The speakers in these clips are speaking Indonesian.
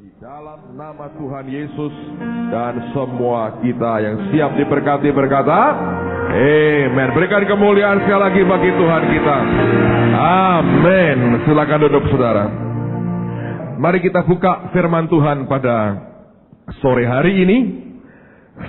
Di dalam nama Tuhan Yesus dan semua kita yang siap diberkati berkata, amen. Berikan kemuliaan sekali lagi bagi Tuhan kita. Amin. Silakan duduk saudara. Mari kita buka firman Tuhan pada sore hari ini.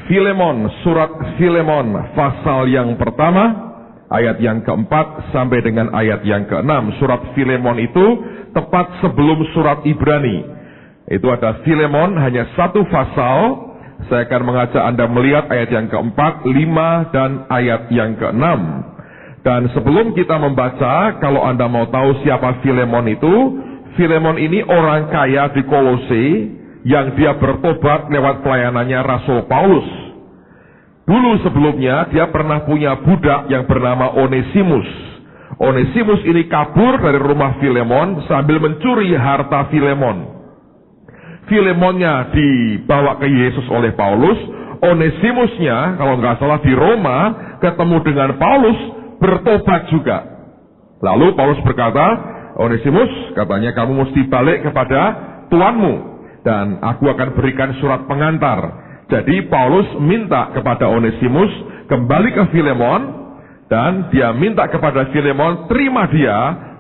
Filemon, surat Filemon, pasal yang pertama, ayat yang keempat sampai dengan ayat yang keenam. Surat Filemon itu tepat sebelum surat Ibrani. Itu ada Filemon, hanya satu pasal. Saya akan mengajak Anda melihat ayat yang keempat, lima, dan ayat yang keenam. Dan sebelum kita membaca, kalau Anda mau tahu siapa Filemon itu, Filemon ini orang kaya di Kolose yang dia bertobat lewat pelayanannya Rasul Paulus. Dulu sebelumnya dia pernah punya budak yang bernama Onesimus. Onesimus ini kabur dari rumah Filemon sambil mencuri harta Filemon. Filemonnya dibawa ke Yesus oleh Paulus. Onesimusnya, kalau nggak salah di Roma, ketemu dengan Paulus, bertobat juga. Lalu Paulus berkata, Onesimus, katanya kamu mesti balik kepada tuanmu, dan aku akan berikan surat pengantar. Jadi Paulus minta kepada Onesimus kembali ke Filemon, dan dia minta kepada Filemon terima dia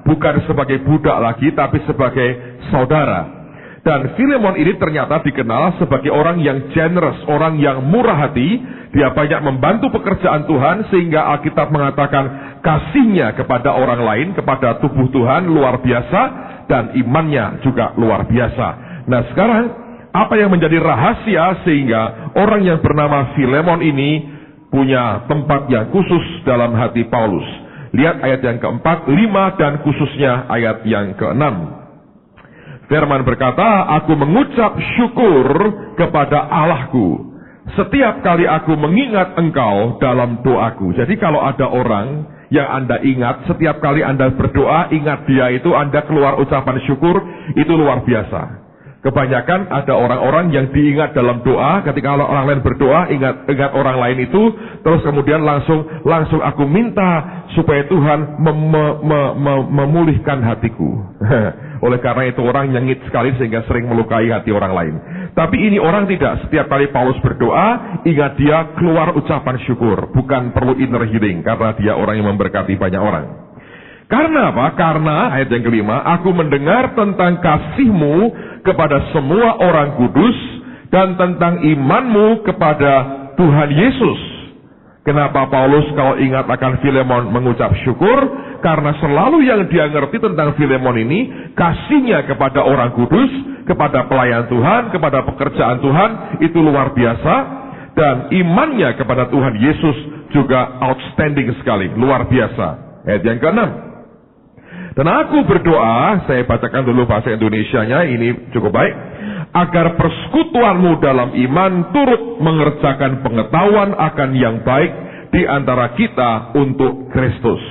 bukan sebagai budak lagi, tapi sebagai saudara. Dan Filemon ini ternyata dikenal sebagai orang yang generous, orang yang murah hati. Dia banyak membantu pekerjaan Tuhan, sehingga Alkitab mengatakan kasihnya kepada orang lain, kepada tubuh Tuhan luar biasa, dan imannya juga luar biasa. Nah sekarang, apa yang menjadi rahasia sehingga orang yang bernama Filemon ini punya tempat yang khusus dalam hati Paulus? Lihat ayat yang keempat, lima, dan khususnya ayat yang keenam. Firman berkata, aku mengucap syukur kepada Allahku setiap kali aku mengingat engkau dalam doaku. Jadi kalau ada orang yang Anda ingat, setiap kali Anda berdoa, ingat dia itu, Anda keluar ucapan syukur, itu luar biasa. Kebanyakan ada orang-orang yang diingat dalam doa, ketika orang lain berdoa, ingat orang lain itu, terus kemudian langsung aku minta supaya Tuhan memulihkan hatiku. Oleh karena itu orang nyengit sekali sehingga sering melukai hati orang lain. Tapi ini orang tidak. Setiap kali Paulus berdoa, ingat dia keluar ucapan syukur. Bukan perlu inner healing, karena dia orang yang memberkati banyak orang. Karena apa? Karena, ayat yang kelima, aku mendengar tentang kasihmu kepada semua orang kudus dan tentang imanmu kepada Tuhan Yesus. Kenapa Paulus kalau ingat akan Filemon mengucap syukur? Karena selalu yang dia ngerti tentang Filemon ini, kasihnya kepada orang kudus, kepada pelayan Tuhan, kepada pekerjaan Tuhan, itu luar biasa. Dan imannya kepada Tuhan Yesus juga outstanding sekali, luar biasa. Ayat yang ke-6. Dan aku berdoa, saya bacakan dulu bahasa Indonesianya, ini cukup baik. Agar persekutuanmu dalam iman turut mengerjakan pengetahuan akan yang baik di antara kita untuk Kristus.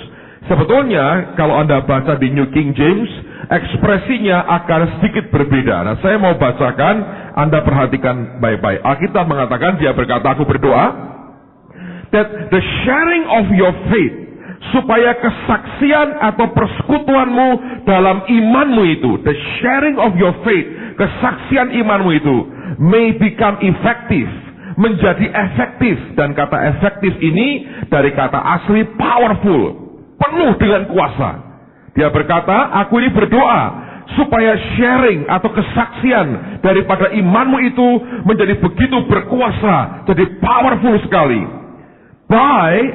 Sebetulnya kalau Anda baca di New King James, ekspresinya akan sedikit berbeda. Nah saya mau bacakan, Anda perhatikan baik-baik. Alkitab mengatakan, dia berkata, aku berdoa, that the sharing of your faith, supaya kesaksian atau persekutuanmu dalam imanmu itu, the sharing of your faith, kesaksian imanmu itu, may become effective, menjadi efektif. Dan kata efektif ini dari kata asli powerful, penuh dengan kuasa. Dia berkata, aku ini berdoa supaya sharing atau kesaksian daripada imanmu itu menjadi begitu berkuasa, jadi powerful sekali.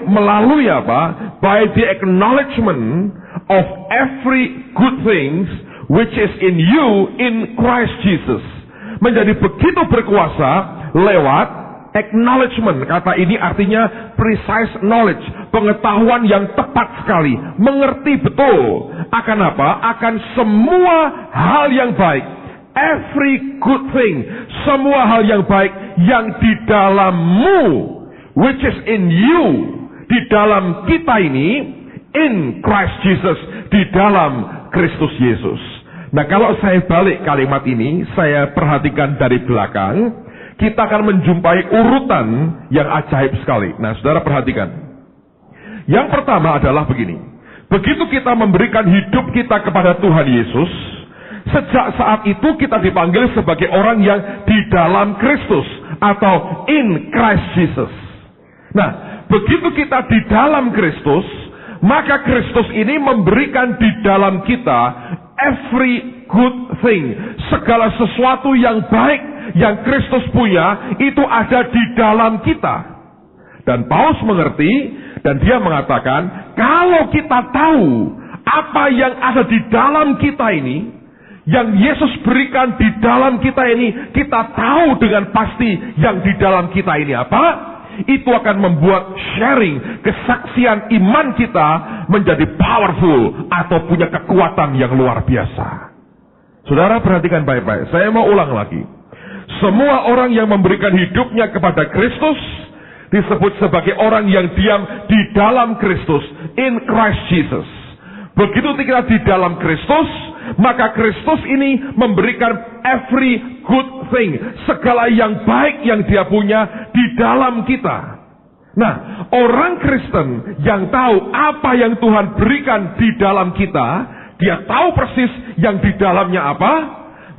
Melalui apa? By the acknowledgement of every good things which is in you in Christ Jesus. Menjadi begitu berkuasa lewat acknowledgement. Kata ini artinya precise knowledge, pengetahuan yang tepat sekali, mengerti betul akan apa? Akan semua hal yang baik, every good thing, semua hal yang baik yang di dalammu, which is in you, di dalam kita ini, in Christ Jesus, di dalam Kristus Yesus. Nah kalau saya balik kalimat ini, saya perhatikan dari belakang, kita akan menjumpai urutan yang ajaib sekali. Nah saudara perhatikan. Yang pertama adalah begini. Begitu kita memberikan hidup kita kepada Tuhan Yesus, Sejak saat itu kita dipanggil sebagai orang yang di dalam Kristus atau in Christ Jesus. Nah, begitu kita di dalam Kristus, maka Kristus ini memberikan di dalam kita every good thing. Segala sesuatu yang baik yang Kristus punya itu ada di dalam kita. Dan Paulus mengerti dan dia mengatakan, kalau kita tahu apa yang ada di dalam kita ini, yang Yesus berikan di dalam kita ini, kita tahu dengan pasti yang di dalam kita ini apa? Itu akan membuat sharing, kesaksian iman kita menjadi powerful atau punya kekuatan yang luar biasa. Saudara perhatikan baik-baik, saya mau ulang lagi. Semua orang yang memberikan hidupnya kepada Kristus disebut sebagai orang yang diam di dalam Kristus, in Christ Jesus. Begitu kita di dalam Kristus, maka Kristus ini memberikan every good thing, segala yang baik yang dia punya di dalam kita. Nah, orang Kristen yang tahu apa yang Tuhan berikan di dalam kita, dia tahu persis yang di dalamnya apa,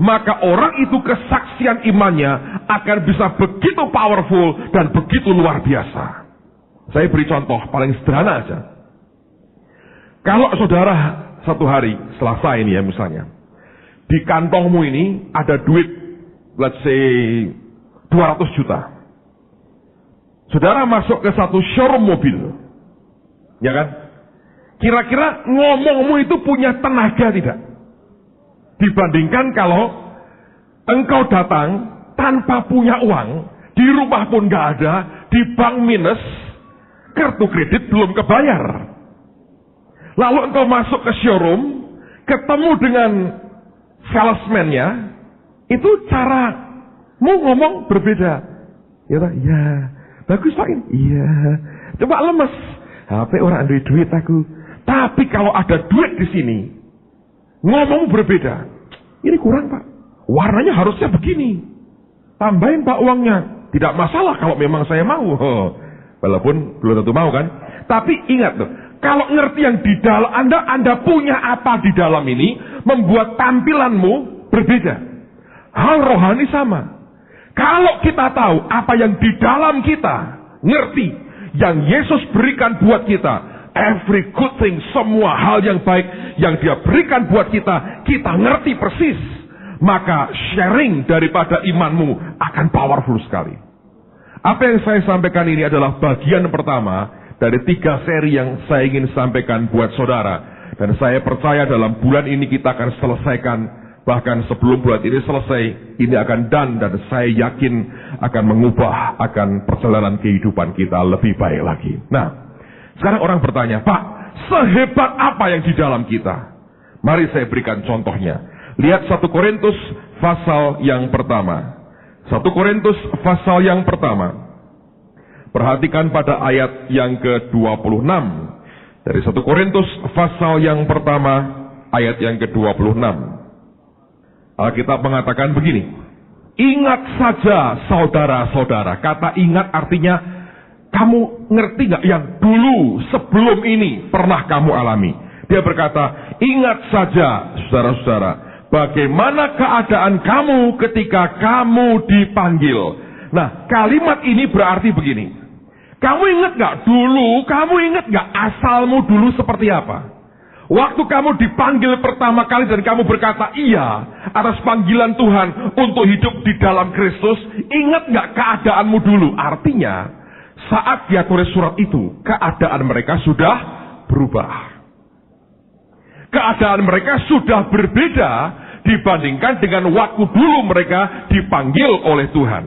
maka orang itu kesaksian imannya akan bisa begitu powerful dan begitu luar biasa. Saya beri contoh paling sederhana aja. Kalau saudara satu hari, Selasa ini ya misalnya, di kantongmu ini ada duit, let's say 200 juta. Saudara masuk ke satu showroom mobil, ya kan? Kira-kira ngomongmu itu punya tenaga tidak? Dibandingkan kalau engkau datang tanpa punya uang, di rumah pun gak ada, di bank minus, kartu kredit belum kebayar. Lalu engkau masuk ke showroom, ketemu dengan salesman-nya, itu caramu ngomong berbeda. Ya, ya, bagus Pak. Iya, coba lemes. HP orang duit aku. Tapi kalau ada duit di sini, ngomong berbeda. Ini kurang Pak. Warnanya harusnya begini. Tambahin Pak uangnya. Tidak masalah kalau memang saya mau. Walaupun belum tentu mau kan. Tapi ingat tuh, kalau ngerti yang di dalam Anda punya apa di dalam ini, membuat tampilanmu berbeda. Hal rohani sama. Kalau kita tahu apa yang di dalam kita, ngerti yang Yesus berikan buat kita, every good thing, semua hal yang baik yang dia berikan buat kita, kita ngerti persis, maka sharing daripada imanmu akan powerful sekali. Apa yang saya sampaikan ini adalah bagian pertama dari 3 seri yang saya ingin sampaikan buat saudara. Dan saya percaya dalam bulan ini kita akan selesaikan. Bahkan sebelum bulan ini selesai, ini akan done. Dan saya yakin akan mengubah akan perjalanan kehidupan kita lebih baik lagi. Nah, sekarang orang bertanya, Pak, sehebat apa yang di dalam kita? Mari saya berikan contohnya. Lihat 1 Korintus pasal yang pertama. 1 Korintus pasal yang pertama. Perhatikan pada ayat yang ke-26. Dari 1 Korintus pasal yang pertama, ayat yang ke-26. Alkitab mengatakan begini. Ingat saja saudara-saudara. Kata ingat artinya, kamu ngerti gak yang dulu sebelum ini pernah kamu alami? Dia berkata, ingat saja saudara-saudara, bagaimana keadaan kamu ketika kamu dipanggil. Nah, kalimat ini berarti begini. Kamu ingat gak dulu, kamu ingat gak asalmu dulu seperti apa? Waktu kamu dipanggil pertama kali dan kamu berkata iya atas panggilan Tuhan untuk hidup di dalam Kristus, ingat gak keadaanmu dulu? Artinya, saat dia tulis surat itu, keadaan mereka sudah berubah. Keadaan mereka sudah berbeda dibandingkan dengan waktu dulu mereka dipanggil oleh Tuhan.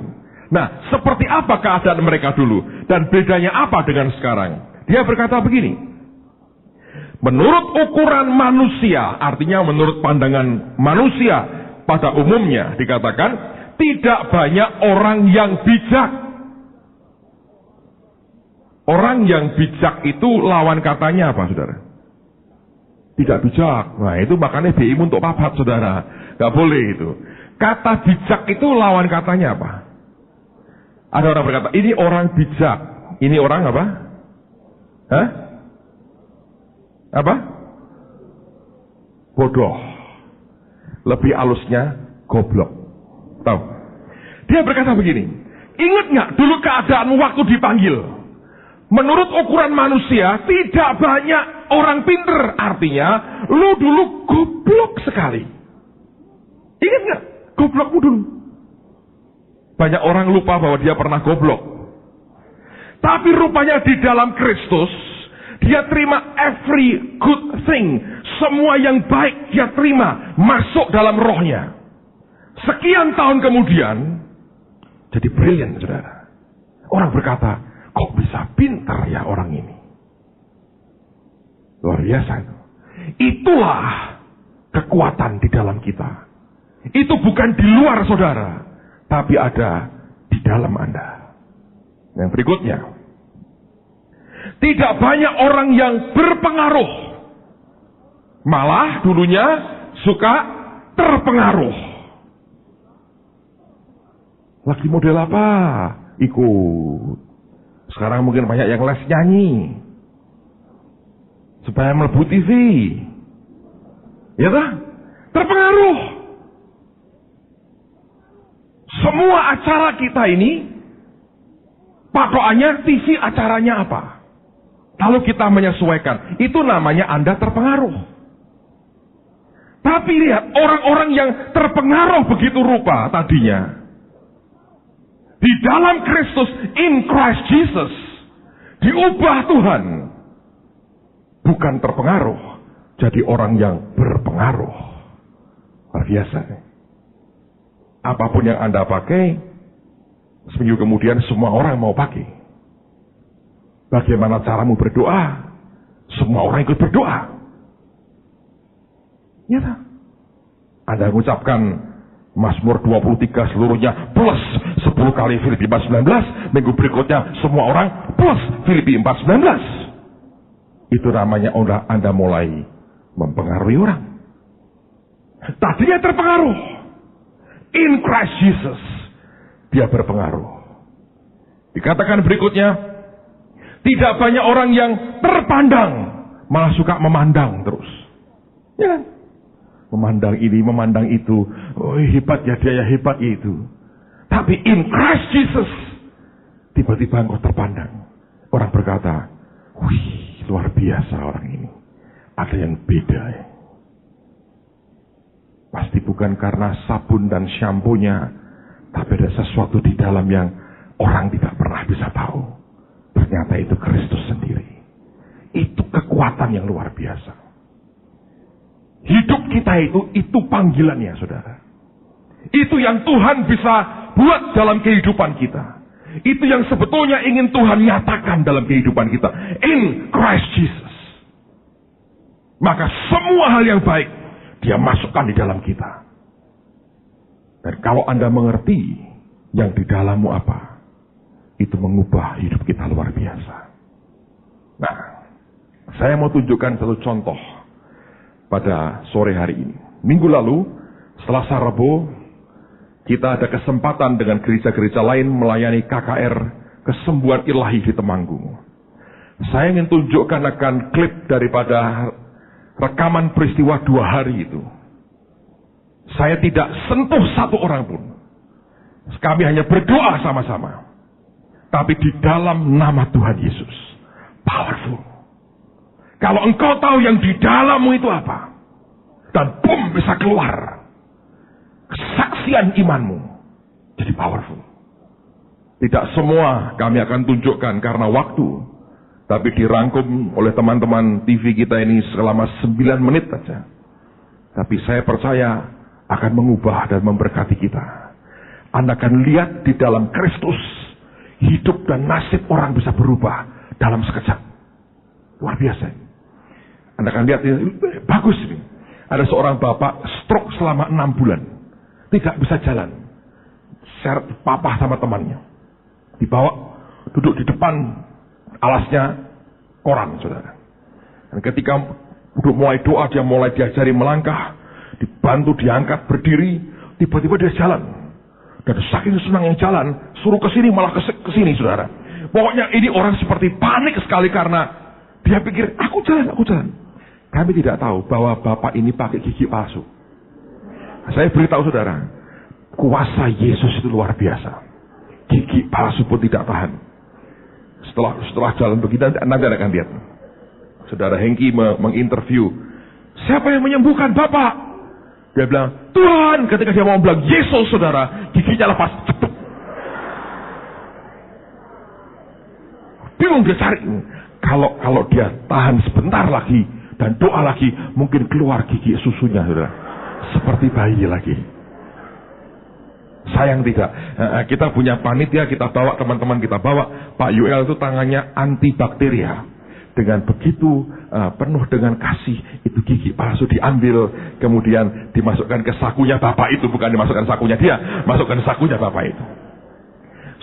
Nah, seperti apa keadaan mereka dulu? Dan bedanya apa dengan sekarang? Dia berkata begini. Menurut ukuran manusia, artinya menurut pandangan manusia pada umumnya, dikatakan, tidak banyak orang yang bijak. Orang yang bijak itu lawan katanya apa, saudara? Tidak bijak. Nah, itu makanya BI untuk papat, saudara. Gak boleh itu. Kata bijak itu lawan katanya apa? Ada orang berkata, ini orang bijak. Ini orang apa? Hah? Apa? Bodoh. Lebih halusnya goblok. Tahu? Dia berkata begini, ingat nggak dulu keadaanmu waktu dipanggil? Menurut ukuran manusia, tidak banyak orang pinter. Artinya, lu dulu goblok sekali. Ingat nggak? Goblokmu dulu. Banyak orang lupa bahwa dia pernah goblok. Tapi rupanya di dalam Kristus, dia terima every good thing. Semua yang baik dia terima. Masuk dalam rohnya. Sekian tahun kemudian, jadi brilliant, saudara. Orang berkata, kok bisa pintar ya orang ini? Luar biasa itu. Itulah kekuatan di dalam kita. Itu bukan di luar saudara, tapi ada di dalam Anda. Yang berikutnya, tidak banyak orang yang berpengaruh. Malah dulunya suka terpengaruh. Lagi model apa? Ikut. Sekarang mungkin banyak yang les nyanyi supaya melebu TV. Ya kan? Terpengaruh. Semua acara kita ini patokannya TV acaranya apa? Lalu kita menyesuaikan. Itu namanya Anda terpengaruh. Tapi lihat, orang-orang yang terpengaruh begitu rupa tadinya, di dalam Kristus, in Christ Jesus, diubah Tuhan. Bukan terpengaruh, jadi orang yang berpengaruh. Luar biasa. Apapun yang Anda pakai, seminggu kemudian semua orang mau pakai. Bagaimana caramu berdoa? Semua orang ikut berdoa. Ya tak? Anda mengucapkan Mazmur 23 seluruhnya plus 10 kali Filipi 4:19. Minggu berikutnya semua orang plus Filipi 4:19. Itu namanya Anda mulai mempengaruhi orang. Tadinya terpengaruh. In Christ Jesus, dia berpengaruh. Dikatakan berikutnya, tidak banyak orang yang terpandang, malah suka memandang terus. Ya kan? Memandang ini, memandang itu. Oh, hebat ya dia, ya hebat ya itu. Tapi in Christ Jesus, tiba-tiba engkau terpandang. Orang berkata, wih, luar biasa orang ini. Ada yang beda ya. Pasti bukan karena sabun dan shampoo-nya, tapi ada sesuatu di dalam yang orang tidak pernah bisa tahu. Ternyata itu Kristus sendiri. Itu kekuatan yang luar biasa. Hidup kita itu panggilannya, saudara. Itu yang Tuhan bisa buat dalam kehidupan kita. Itu yang sebetulnya ingin Tuhan nyatakan dalam kehidupan kita. In Christ Jesus. Maka semua hal yang baik, dia masukkan di dalam kita. Dan kalau Anda mengerti yang di dalammu apa, itu mengubah hidup kita luar biasa. Nah, saya mau tunjukkan satu contoh pada sore hari ini. Minggu lalu, Selasa Rabu, kita ada kesempatan dengan gereja-gereja lain melayani KKR Kesembuhan Ilahi di Temanggung. Saya ingin tunjukkan akan klip daripada rekaman peristiwa 2 hari itu. Saya tidak sentuh satu orang pun. Kami hanya berdoa sama-sama. Tapi di dalam nama Tuhan Yesus. Powerful. Kalau engkau tahu yang di dalammu itu apa, dan boom bisa keluar kesaksian imanmu, jadi powerful. Tidak semua kami akan tunjukkan karena waktu, tapi dirangkum oleh teman-teman TV kita ini selama 9 menit saja. Tapi saya percaya akan mengubah dan memberkati kita. Anda akan lihat di dalam Kristus, hidup dan nasib orang bisa berubah dalam sekejap. Luar biasa. Anda akan lihat, bagus ini. Ada seorang bapak stroke selama 6 bulan. Tidak bisa jalan. Seret papa sama temannya. Dibawa, duduk di depan alasnya koran, saudara. Dan ketika udah mulai doa, dia mulai diajari melangkah. Dibantu, diangkat, berdiri. Tiba-tiba dia jalan. Dan saking senang yang jalan, suruh ke sini malah ke sini, saudara. Pokoknya ini orang seperti panik sekali karena dia pikir, aku jalan. Kami tidak tahu bahwa bapak ini pakai gigi palsu. Saya beritahu saudara, kuasa Yesus itu luar biasa. Gigi palsu pun tidak tahan. Setelah jalan begini, nanti akan lihat. Saudara Hengki menginterview, siapa yang menyembuhkan Bapak? Dia bilang, Tuhan. Ketika dia mau bilang Yesus, saudara, giginya lepas. Cepet. Bingung dia cari. Kalau dia tahan sebentar lagi dan doa lagi, mungkin keluar gigi susunya, saudara. Seperti bayi lagi. Sayang tidak. Kita punya panitia, kita bawa teman-teman, kita bawa. Pak Yuel itu tangannya antibakteria. Dengan begitu penuh dengan kasih, itu gigi palsu diambil, kemudian dimasukkan ke sakunya Bapak itu. Bukan dimasukkan sakunya dia, masukkan sakunya Bapak itu.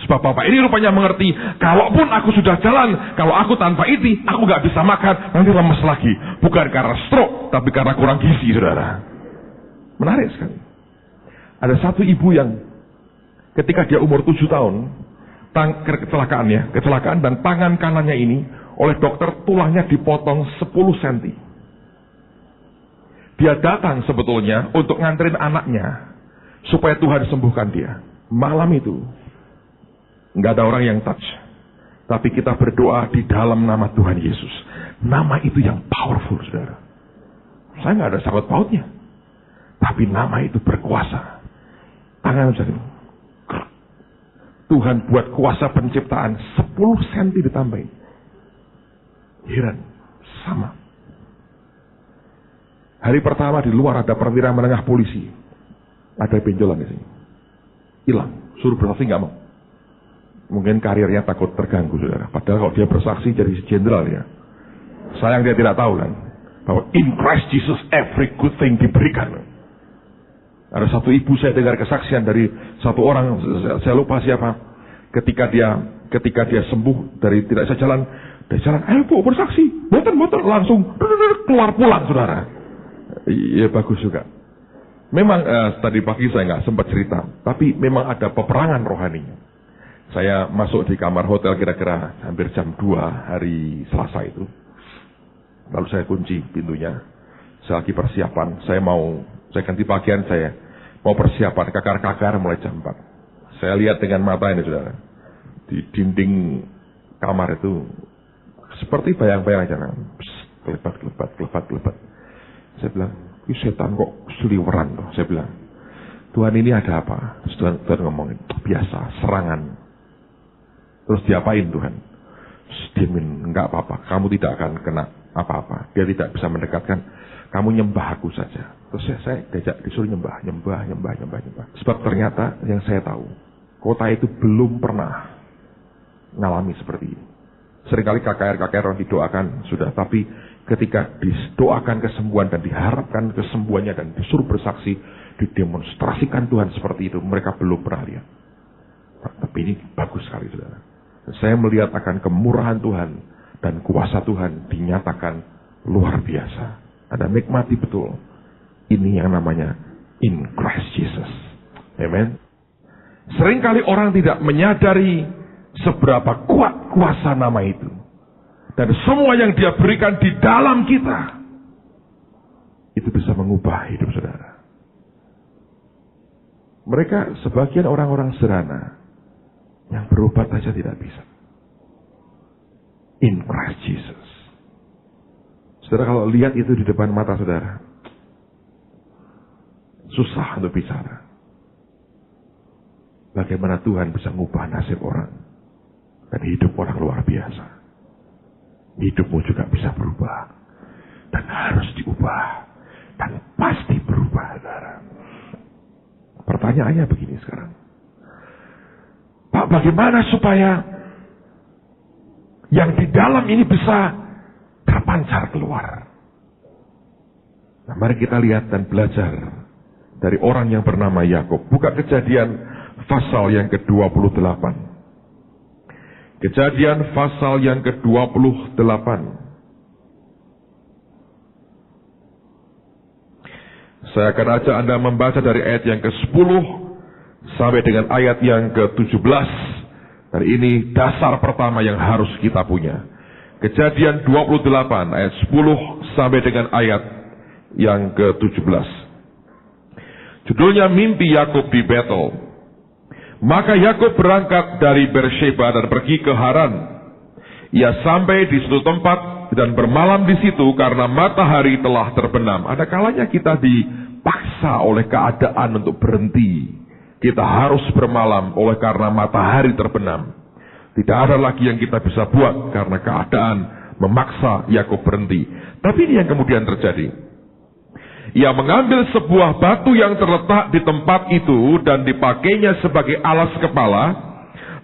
Sebab Bapak ini rupanya mengerti, kalaupun aku sudah jalan, kalau aku tanpa ini, aku gak bisa makan, nanti lemes lagi. Bukan karena stroke, tapi karena kurang gizi, saudara. Menarik sekali. Ada satu ibu yang ketika dia umur 7 tahun, kecelakaan dan tangan kanannya ini, oleh dokter tulangnya dipotong 10 cm. Dia datang sebetulnya untuk nganterin anaknya, supaya Tuhan sembuhkan dia. Malam itu, nggak ada orang yang touch. Tapi kita berdoa di dalam nama Tuhan Yesus. Nama itu yang powerful, saudara. Saya nggak ada sangkut pautnya. Tapi nama itu berkuasa. Tangan saja. Tuhan buat kuasa penciptaan 10 cm ditambahin. Heran. Sama. Hari pertama di luar ada perwira menengah polisi. Ada benjolan di sini. Hilang. Suruh bersaksi nggak mau. Mungkin karirnya takut terganggu, saudara. Padahal kalau dia bersaksi jadi jenderal ya. Sayang dia tidak tahu kan. Bahwa in Christ Jesus every good thing diberikan. Ada satu ibu saya dengar kesaksian dari satu orang, saya lupa siapa. Ketika dia sembuh dari tidak bisa jalan, dia jalan, ayo bu bersaksi, boten langsung keluar pulang, saudara. Iya bagus juga. Memang tadi pagi saya nggak sempat cerita, tapi memang ada peperangan rohani. Saya masuk di kamar hotel kira-kira hampir jam 2 hari Selasa itu. Lalu saya kunci pintunya. Saya lagi persiapan, saya ganti pakaian, saya mau persiapan kakar-kakar mulai jam 4. Saya lihat dengan mata ini, saudara. Di dinding kamar itu seperti bayang-bayang aja. Kelebat. Saya bilang, ini setan kok seliweran loh. Saya bilang, Tuhan ini ada apa? Tuhan ngomongin, biasa, serangan. Terus diapain Tuhan? Diamin, enggak apa-apa. Kamu tidak akan kena apa-apa. Dia tidak bisa mendekatkan. Kamu nyembah aku saja. Terus saya disuruh nyembah. Sebab ternyata yang saya tahu, kota itu belum pernah ngalami seperti ini. Seringkali KKR orang didoakan sudah, tapi ketika didoakan kesembuhan dan diharapkan kesembuhannya dan disuruh bersaksi, didemonstrasikan Tuhan seperti itu, mereka belum pernah lihat. Tapi ini bagus sekali, saudara. Saya melihat akan kemurahan Tuhan dan kuasa Tuhan dinyatakan luar biasa. Ada nikmati betul. Ini yang namanya in Christ Jesus. Amen. Seringkali orang tidak menyadari seberapa kuat kuasa nama itu. Dan semua yang dia berikan di dalam kita, itu bisa mengubah hidup saudara. Mereka sebagian orang-orang sederhana yang berobat saja tidak bisa. In Christ Jesus. Saudara kalau lihat itu di depan mata saudara, susah untuk bicara. Bagaimana Tuhan bisa mengubah nasib orang dan hidup orang luar biasa. Hidupmu juga bisa berubah dan harus diubah dan pasti berubah, saudara. Pertanyaannya begini sekarang, Pak, bagaimana supaya yang di dalam ini bisa terpancar keluar? Nah, mari kita lihat dan belajar dari orang yang bernama Yakub. Buka Kejadian pasal yang ke-28. Kejadian pasal yang ke-28. Saya akan ajak Anda membaca dari ayat yang ke-10 sampai dengan ayat yang ke-17. Dan ini dasar pertama yang harus kita punya. Kejadian 28 ayat 10 sampai dengan ayat yang ke-17. Judulnya Mimpi Yakub di Betel. Maka Yakub berangkat dari Beersheba dan pergi ke Haran. Ia sampai di suatu tempat dan bermalam di situ karena matahari telah terbenam. Ada kalanya kita dipaksa oleh keadaan untuk berhenti. Kita harus bermalam oleh karena matahari terbenam. Tidak ada lagi yang kita bisa buat karena keadaan memaksa Yakub berhenti. Tapi ini yang kemudian terjadi. Ia mengambil sebuah batu yang terletak di tempat itu dan dipakainya sebagai alas kepala,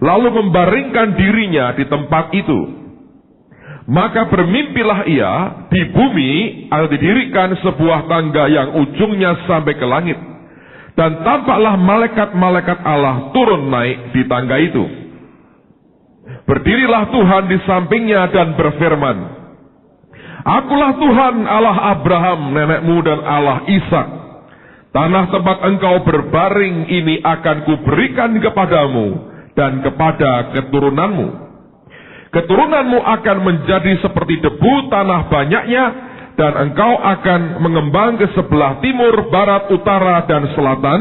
lalu membaringkan dirinya di tempat itu. Maka bermimpilah ia, di bumi ada didirikan sebuah tangga yang ujungnya sampai ke langit. Dan tampaklah malaikat-malaikat Allah turun naik di tangga itu. Berdirilah Tuhan di sampingnya dan berfirman, Akulah Tuhan Allah Abraham, nenekmu dan Allah Ishak. Tanah tempat engkau berbaring ini akan kuberikan kepadamu dan kepada keturunanmu. Keturunanmu akan menjadi seperti debu tanah banyaknya, dan engkau akan mengembang ke sebelah timur, barat, utara, dan selatan.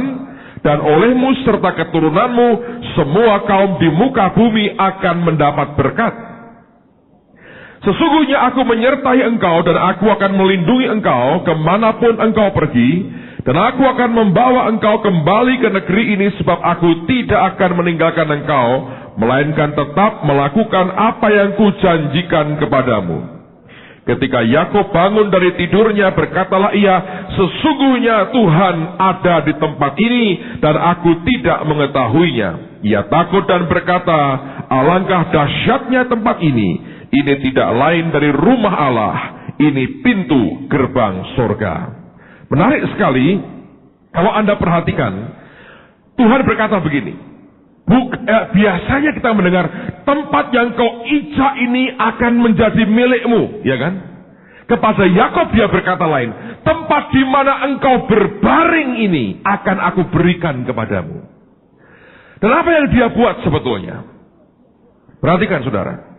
Dan olehmu serta keturunanmu, semua kaum di muka bumi akan mendapat berkat. Sesungguhnya aku menyertai engkau dan aku akan melindungi engkau kemanapun engkau pergi. Dan aku akan membawa engkau kembali ke negeri ini sebab aku tidak akan meninggalkan engkau, melainkan tetap melakukan apa yang kujanjikan kepadamu. Ketika Yakub bangun dari tidurnya, berkatalah ia, sesungguhnya Tuhan ada di tempat ini dan aku tidak mengetahuinya. Ia takut dan berkata, alangkah dahsyatnya tempat ini. Ini tidak lain dari rumah Allah. Ini pintu gerbang surga. Menarik sekali, kalau Anda perhatikan, Tuhan berkata begini, biasanya kita mendengar, tempat yang kau injak ini akan menjadi milikmu, ya kan? Kepada Yakub dia berkata lain, tempat di mana engkau berbaring ini akan aku berikan kepadamu. Dan apa yang dia buat sebetulnya? Perhatikan saudara.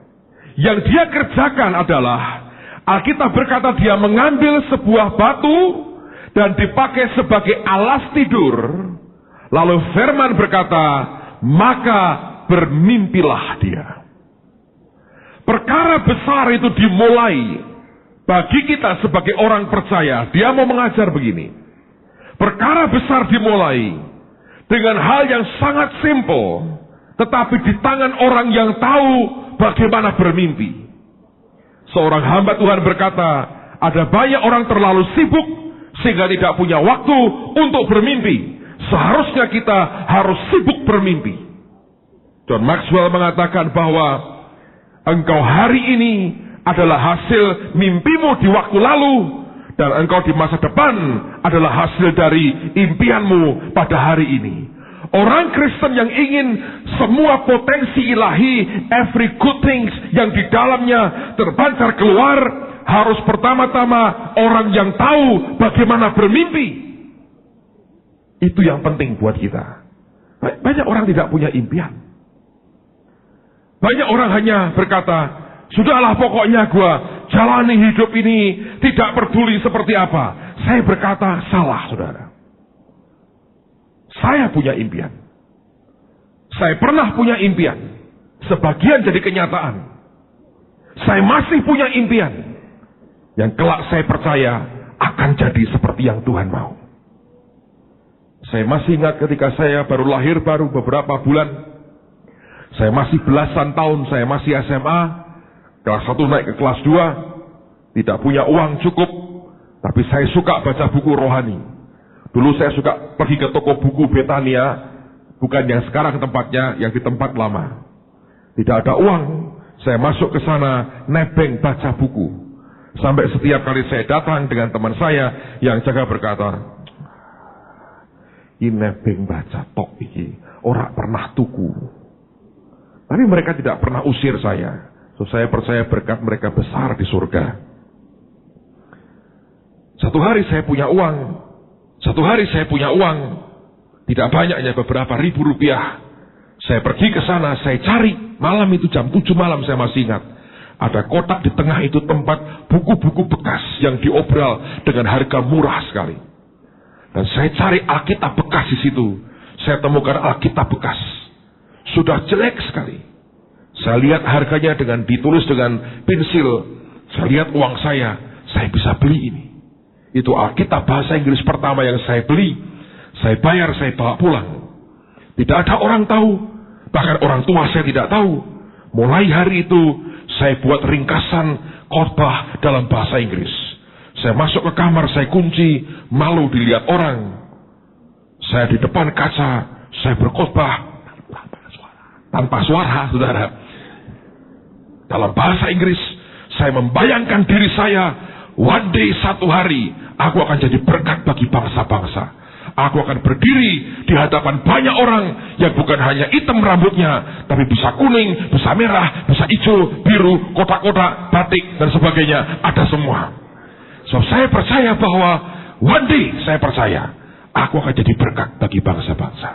Yang dia kerjakan adalah, Alkitab berkata dia mengambil sebuah batu dan dipakai sebagai alas tidur. Lalu firman berkata, maka bermimpilah dia. Perkara besar itu dimulai bagi kita sebagai orang percaya. Dia mau mengajar begini. Perkara besar dimulai dengan hal yang sangat simpel, tetapi di tangan orang yang tahu bagaimana bermimpi. Seorang hamba Tuhan berkata, ada banyak orang terlalu sibuk sehingga tidak punya waktu untuk bermimpi. Seharusnya kita harus sibuk bermimpi. John Maxwell mengatakan bahwa engkau hari ini adalah hasil mimpimu di waktu lalu, dan engkau di masa depan adalah hasil dari impianmu pada hari ini. Orang Kristen yang ingin semua potensi ilahi, every good things yang di dalamnya terpancar keluar, harus pertama-tama orang yang tahu bagaimana bermimpi. Itu yang penting buat kita. Banyak orang tidak punya impian. Banyak orang hanya berkata, sudahlah pokoknya gua jalani hidup ini, tidak peduli seperti apa. Saya berkata salah, saudara. Saya punya impian. Saya pernah punya impian. Sebagian jadi kenyataan. Saya masih punya impian. Yang kelak saya percaya akan jadi seperti yang Tuhan mau. Saya masih ingat ketika saya baru lahir, baru beberapa bulan. Saya masih belasan tahun, saya masih SMA. Kelas 1 naik ke kelas 2. Tidak punya uang cukup. Tapi saya suka baca buku rohani. Dulu saya suka pergi ke toko buku Betania, bukan yang sekarang tempatnya, yang di tempat lama. Tidak ada uang, saya masuk ke sana, nebeng baca buku. Sampai setiap kali saya datang dengan teman saya, yang jaga berkata, ini nebeng baca tok iki, ora pernah tuku. Tapi mereka tidak pernah usir saya. So, saya percaya berkat mereka besar di surga. Satu hari saya punya uang. Tidak banyaknya, beberapa ribu rupiah. Saya pergi ke sana, saya cari. Malam itu jam 7 malam saya masih ingat. Ada kotak di tengah itu tempat buku-buku bekas yang diobral dengan harga murah sekali. Dan saya cari Alkitab bekas di situ. Saya temukan Alkitab bekas. Sudah jelek sekali. Saya lihat harganya ditulis dengan pensil. Saya lihat uang saya bisa beli ini. Itu Alkitab bahasa Inggris pertama yang saya beli. Saya bayar, saya bawa pulang. Tidak ada orang tahu. Bahkan orang tua saya tidak tahu. Mulai hari itu, saya buat ringkasan khotbah dalam bahasa Inggris. Saya masuk ke kamar, saya kunci, malu dilihat orang. Saya di depan kaca, saya berkhotbah tanpa suara, saudara. Dalam bahasa Inggris, saya membayangkan diri saya, one day, satu hari, aku akan jadi berkat bagi bangsa-bangsa. Aku akan berdiri di hadapan banyak orang yang bukan hanya hitam rambutnya, tapi bisa kuning, bisa merah, bisa hijau, biru, kotak-kotak, batik, dan sebagainya. Ada semua. So, saya percaya bahwa one day, saya percaya, aku akan jadi berkat bagi bangsa-bangsa.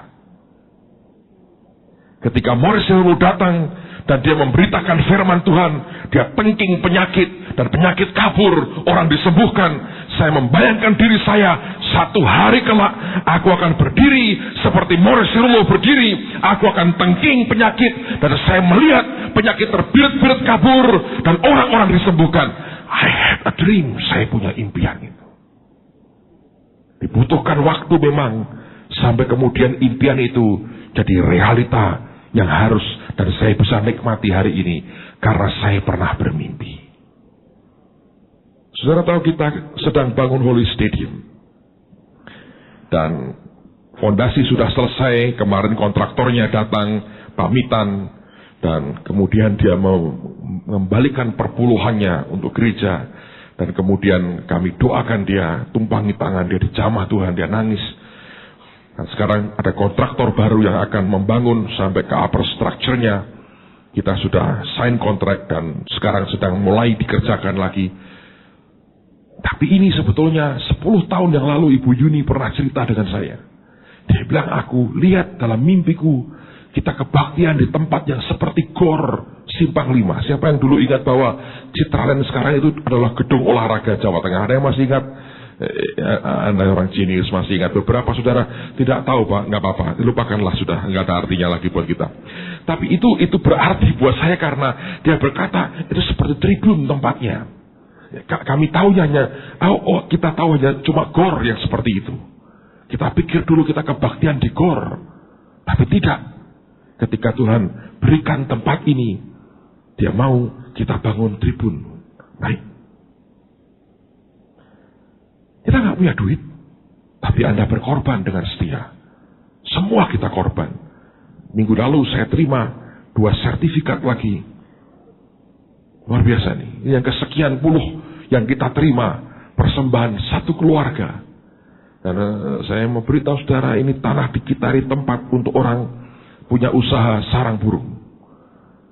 Ketika Morris Cerullo datang dan dia memberitakan firman Tuhan, dia tengking penyakit dan penyakit kabur, orang disembuhkan. Saya membayangkan diri saya, satu hari kelak aku akan berdiri seperti Morris Cerullo berdiri. Aku akan tengking penyakit dan saya melihat penyakit terbirit-birit kabur dan orang-orang disembuhkan. I had a dream, saya punya impian itu. Dibutuhkan waktu memang sampai kemudian impian itu jadi realita yang harus dan saya bisa nikmati hari ini karena saya pernah bermimpi. Saudara tahu kita sedang bangun Holy Stadium dan fondasi sudah selesai. Kemarin kontraktornya datang pamitan dan kemudian dia mengembalikan perpuluhannya untuk gereja dan kemudian kami doakan dia, tumpangi tangan dia, dijamah Tuhan, dia nangis. Dan sekarang ada kontraktor baru yang akan membangun sampai ke upper structure-nya. Kita sudah sign kontrak dan sekarang sedang mulai dikerjakan lagi. Tapi ini sebetulnya 10 tahun yang lalu Ibu Yuni pernah cerita dengan saya. Dia bilang, aku lihat dalam mimpiku kita kebaktian di tempat yang seperti GOR Simpang 5. Siapa yang dulu ingat bahwa Citraland sekarang itu adalah gedung olahraga Jawa Tengah? Ada yang masih ingat? Anda orang jenius masih ingat. Beberapa saudara tidak tahu, Pak, nggak apa-apa, lupakanlah, sudah nggak ada artinya lagi buat kita. Tapi itu berarti buat saya karena dia berkata itu seperti tribun tempatnya. Kami tahu hanya kita tahu hanya cuma GOR yang seperti itu. Kita pikir dulu kita kebaktian di GOR, tapi tidak. Ketika Tuhan berikan tempat ini, dia mau kita bangun tribun. Baik. Kita nggak punya duit, tapi Anda berkorban dengan setia. Semua kita korban. Minggu lalu saya terima 2 sertifikat lagi. Luar biasa nih. Ini yang kesekian puluh yang kita terima persembahan satu keluarga. Dan saya mau beritahu saudara, ini tanah dikitari tempat untuk orang punya usaha sarang burung.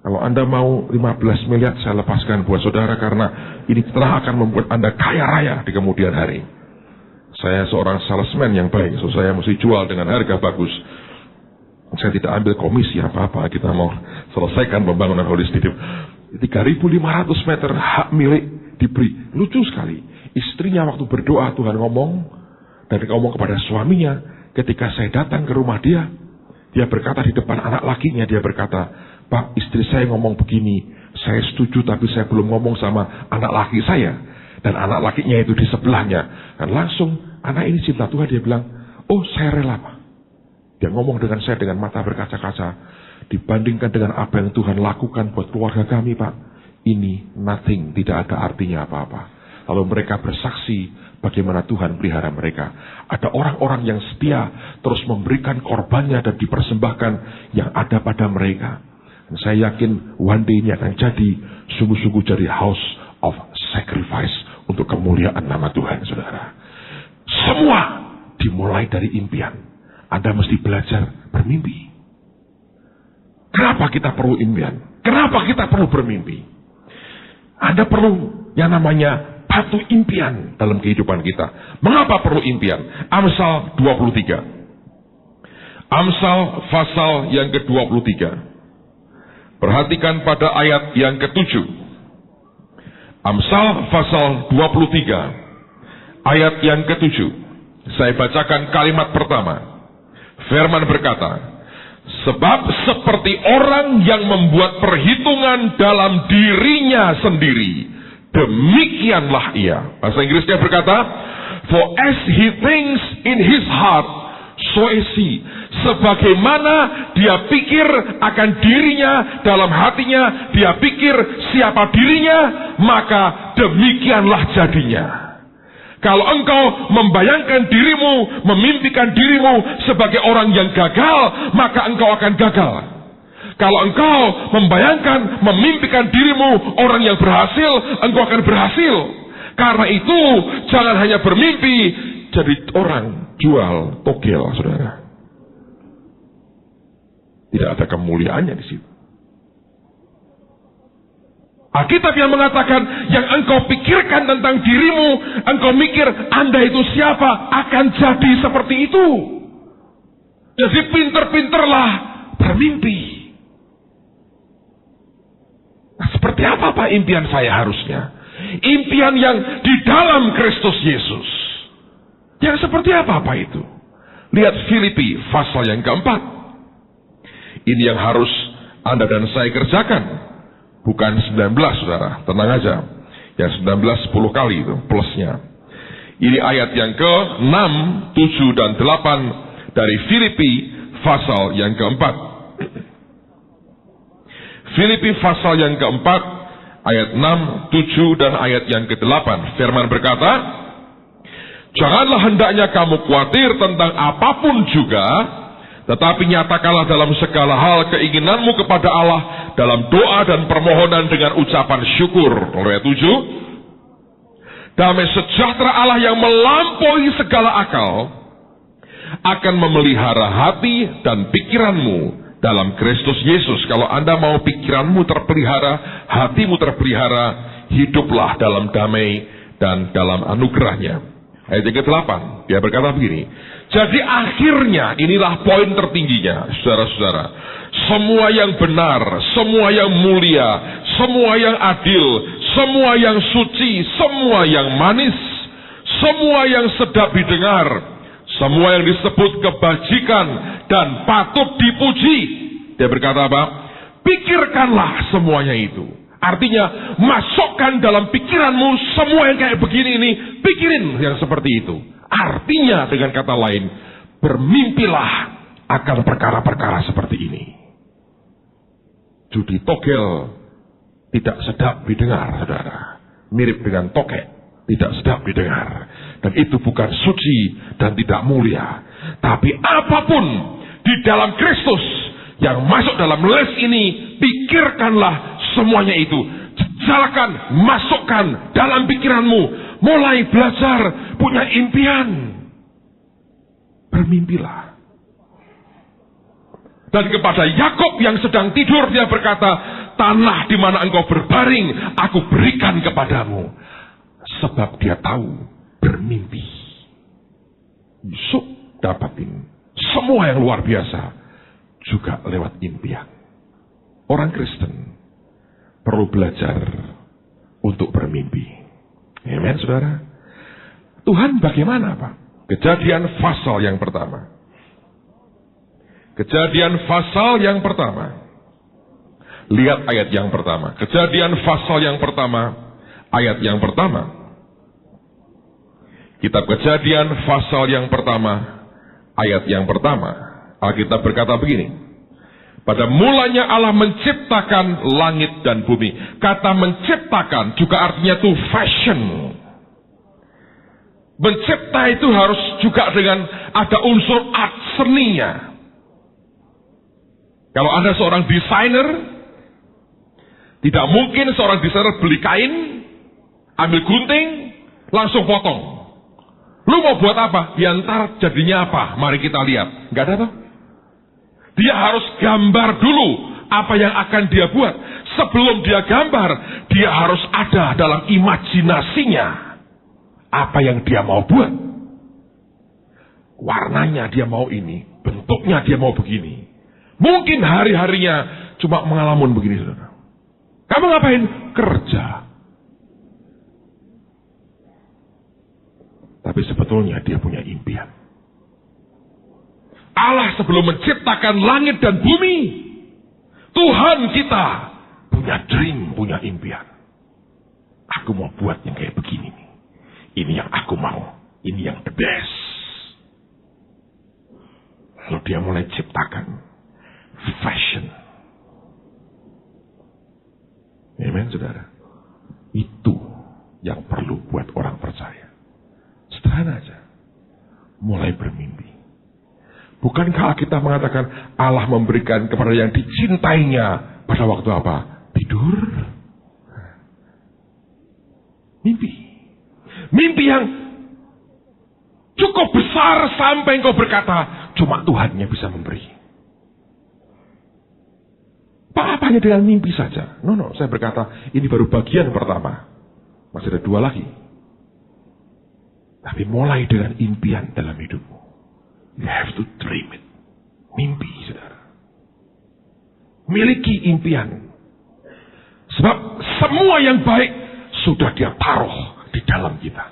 Kalau Anda mau 15 miliar saya lepaskan buat saudara karena ini telah akan membuat Anda kaya raya di kemudian hari. Saya seorang salesman yang baik, so saya mesti jual dengan harga bagus. Saya tidak ambil komisi apa-apa, kita mau selesaikan pembangunan Holy Stadium. 3.500 meter hak milik diberi. Lucu sekali. Istrinya waktu berdoa Tuhan ngomong, dan ngomong kepada suaminya, ketika saya datang ke rumah dia berkata di depan anak lakinya, dia berkata, Pak, istri saya ngomong begini, saya setuju tapi saya belum ngomong sama anak laki saya. Dan anak lakinya itu di sebelahnya. Dan langsung anak ini cinta Tuhan, dia bilang, oh saya rela Pak. Dia ngomong dengan saya dengan mata berkaca-kaca. Dibandingkan dengan apa yang Tuhan lakukan buat keluarga kami Pak, ini nothing, tidak ada artinya apa-apa. Lalu mereka bersaksi bagaimana Tuhan pelihara mereka. Ada orang-orang yang setia terus memberikan korbannya dan dipersembahkan yang ada pada mereka. Dan saya yakin one day ini akan jadi sungguh-sungguh jadi house of sacrifice untuk kemuliaan nama Tuhan, saudara. Semua dimulai dari impian. Anda mesti belajar bermimpi. Kenapa kita perlu impian? Kenapa kita perlu bermimpi? Anda perlu yang namanya batu impian dalam kehidupan kita. Mengapa perlu impian? Amsal 23. Amsal pasal yang ke-23. Perhatikan pada ayat yang ke-7. Amsal pasal 23 ayat yang ke-7. Saya bacakan kalimat pertama. Firman berkata, sebab seperti orang yang membuat perhitungan dalam dirinya sendiri, demikianlah ia. Bahasa Inggrisnya berkata, for as he thinks in his heart, so is he. Sebagaimana dia pikir akan dirinya dalam hatinya, dia pikir siapa dirinya, maka demikianlah jadinya. Kalau engkau membayangkan dirimu, memimpikan dirimu sebagai orang yang gagal, maka engkau akan gagal. Kalau engkau membayangkan, memimpikan dirimu orang yang berhasil, engkau akan berhasil. Karena itu, jangan hanya bermimpi, jadi orang jual togel, saudara. Tidak ada kemuliaannya di situ. Alkitab yang mengatakan, yang engkau pikirkan tentang dirimu, engkau mikir Anda itu siapa, akan jadi seperti itu. Jadi pinter-pinterlah bermimpi. Nah, seperti apa Pak impian saya harusnya? Impian yang di dalam Kristus Yesus. Yang seperti apa Pak itu? Lihat Filipi pasal yang keempat. Ini yang harus Anda dan saya kerjakan. Bukan 19, saudara. Tenang aja. Yang 19 10 kali itu plusnya. Ini ayat yang ke-6, 7, dan 8 dari Filipi pasal yang keempat. Filipi pasal yang keempat, ayat 6, 7, dan ayat yang ke-8. Firman berkata, janganlah hendaknya kamu khawatir tentang apapun juga, tetapi nyatakanlah dalam segala hal keinginanmu kepada Allah dalam doa dan permohonan dengan ucapan syukur. Ayat 7. Damai sejahtera Allah yang melampaui segala akal akan memelihara hati dan pikiranmu dalam Kristus Yesus. Kalau Anda mau pikiranmu terpelihara, hatimu terpelihara, hiduplah dalam damai dan dalam anugerahnya. Ayat yang ke-8, dia berkata begini, jadi akhirnya inilah poin tertingginya, saudara-saudara. Semua yang benar, semua yang mulia, semua yang adil, semua yang suci, semua yang manis, semua yang sedap didengar, semua yang disebut kebajikan dan patut dipuji. Dia berkata apa? Pikirkanlah semuanya itu. Artinya, masukkan dalam pikiranmu semua yang kayak begini ini, pikirin yang seperti itu. Artinya, dengan kata lain, bermimpilah akan perkara-perkara seperti ini. Judi togel tidak sedap didengar, saudara. Mirip dengan tokek, tidak sedap didengar. Dan itu bukan suci dan tidak mulia. Tapi apapun di dalam Kristus yang masuk dalam list ini, pikirkanlah semuanya itu. Jalankan, masukkan dalam pikiranmu. Mulai belajar punya impian. Bermimpilah. Dan kepada Yakub yang sedang tidur dia berkata, tanah di mana engkau berbaring aku berikan kepadamu. Sebab dia tahu bermimpi. Yusuf dapatin semua yang luar biasa juga lewat impian. Orang Kristen perlu belajar untuk bermimpi. Amen, saudara. Tuhan bagaimana, Pak? Kejadian pasal yang pertama. Kejadian pasal yang pertama. Lihat ayat yang pertama. Kejadian pasal yang pertama. Ayat yang pertama. Kitab Kejadian pasal yang pertama. Ayat yang pertama. Alkitab berkata begini. Pada mulanya Allah menciptakan langit dan bumi. Kata menciptakan juga artinya itu fashion. Mencipta itu harus juga dengan ada unsur art seninya. Kalau Anda seorang desainer, tidak mungkin seorang desainer beli kain, ambil gunting, langsung potong. Lu mau buat apa? Ya ntar jadinya apa? Mari kita lihat. Nggak ada toh? Dia harus gambar dulu apa yang akan dia buat. Sebelum dia gambar, dia harus ada dalam imajinasinya apa yang dia mau buat. Warnanya dia mau ini, bentuknya dia mau begini. Mungkin hari-harinya cuma mengalamun begini, saudara. Kamu ngapain? Kerja. Tapi sebetulnya sebetulnya dia punya impian. Allah sebelum menciptakan langit dan bumi, Tuhan kita punya dream, punya impian. Aku mau buat yang kayak begini nih. Ini yang aku mau. Ini yang the best. Lalu dia mulai ciptakan fashion. Amen, saudara. Itu yang perlu buat orang percaya. Sederhana aja. Mulai bermimpi. Bukankah kita mengatakan Allah memberikan kepada yang dicintainya pada waktu apa? Tidur. Mimpi. Mimpi yang cukup besar sampai engkau berkata, cuma Tuhannya bisa memberi. Apa-apanya dengan mimpi saja. No, saya berkata, ini baru bagian pertama. Masih ada 2 lagi. Tapi mulai dengan impian dalam hidupmu. You have to dream it. Mimpi, saudara. Miliki impian. Sebab semua yang baik sudah dia taruh di dalam kita.